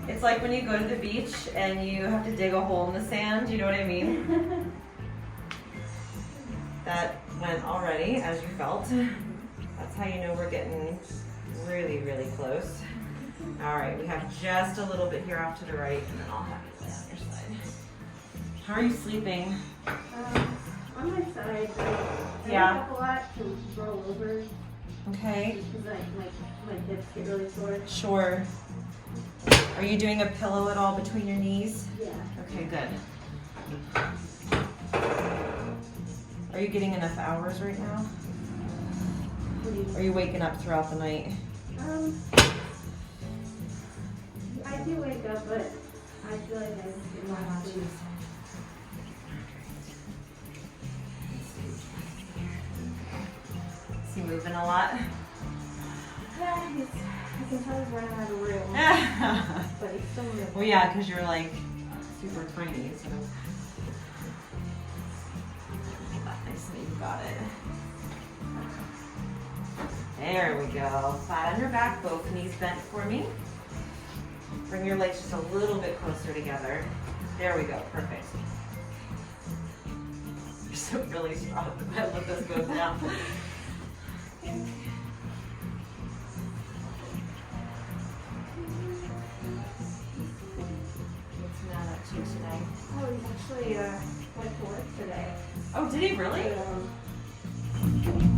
It's like when you go to the beach and you have to dig a hole in the sand, you know what I mean? That went already, as you felt. That's how you know we're getting really, really close. All right, we have just a little bit here off to the right, and then I'll have you lay on your side. How are you sleeping? On my side, I Yeah. wake up a lot to roll over Okay. because my hips get really sore. Sure. Are you doing a pillow at all between your knees? Yeah. Okay, good. Are you getting enough hours right now? What do you Are you waking up throughout the night? I do wake up, but I feel like I just get more sleep. Is he moving a lot? Yeah, I can tell he's running out of room, but he's still moving. Well, yeah, because you're like super tiny, so. Nice that you got it. There we go. Flat on your back, both knees bent for me. Bring your legs just a little bit closer together. There we go, perfect. You're so really strong. I let this go down. What's Matt up to today? Oh, he's actually went to work today. Oh, did he really? But,